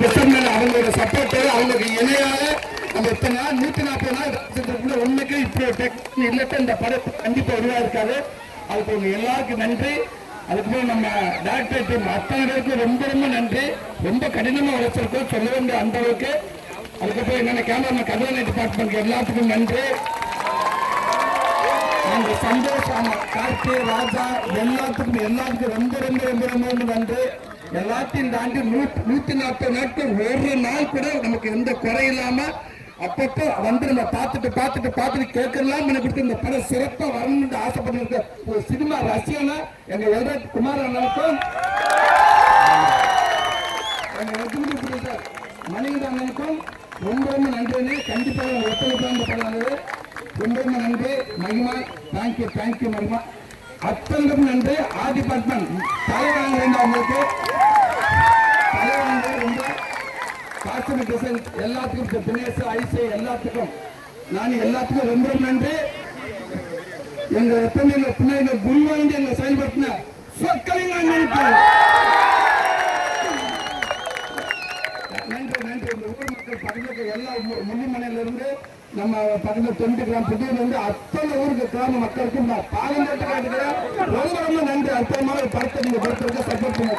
அவங்களோட சப்போர்ட் அவங்களுக்கு இணையாக நம்ம எத்தனை நாள் 140 நாள் ஒண்ணுக்கு இப்போ இல்லட்ட இந்த படம் கண்டிப்பா உருவாயிருக்காது. அதுக்கு உங்க எல்லாருக்கும் நன்றி. அதுக்குமே நம்ம டாக்டர் டீம் அத்தனை பேருக்கு ரொம்ப ரொம்ப நன்றி. ரொம்ப கடினமா உழைச்சிருக்கோம் சொல்ல வேண்டிய அந்த அளவுக்கு. அதுக்கப்புறம் என்னென்ன கேமரா கதிரனை டிபார்ட்மெண்ட் எல்லாத்துக்கும் நன்றி. அந்த சந்தோஷ் கார்த்தி ராஜா எல்லாத்துக்கும் ரொம்ப ரொம்ப ரொம்ப ரொம்ப நன்றி. எல்லாத்தையும் தாண்டி 140 நாட்கள் ஒரு நாள் கூட நமக்கு எந்த குறை இல்லாம அப்பப்போ வந்து நம்ம பார்த்துட்டு கேட்கலாம் கொடுத்து இந்த படம் சிறப்பா வரணும்னு ஆசைப்பட்டு ஒரு சினிமா ரசிகனா எங்க எல்ராஜ் குமார் அண்ணனுக்கும் மணிகண்ட அண்ணனுக்கும் ரொம்ப ரொம்ப நன்றி. கண்டிப்பாக ஒத்துழைப்பு படம் ரொம்ப ரொம்ப நன்றி. மகிமா தேங்க்யூ மகிமா. அத்தனைக்கும் நன்றி. டிபார்ட்மெண்ட் தலைவராங்க அவங்களுக்கு தலைவராங்க ரொம்ப காஸ்டியூம் டிசைன் எல்லாத்துக்கும் தினேஷ் ஐசி எல்லாத்துக்கும் நான் எல்லாத்துக்கும் ரொம்ப ரொம்ப நன்றி. எங்க எப்பவுமே பின்னாடி குருவாண்டி எங்க செயல்படுத்தின சொற்களையும் நான் நினைக்கிறேன். நன்றி. இந்த ஊர் மக்கள் பக்கத்தில் எல்லா முள்ளிமனையில இருந்து நம்ம பக்கத்தில் 20 கிராம் புதியில இருந்து அத்தனை ஊருக்கு கிராம மக்களுக்கும் நான் பாலம் ரொம்ப ரொம்ப நன்றி. அற்புதமான படத்தை நீங்க பொறுத்திருக்க சப்போர்ட் பண்ணி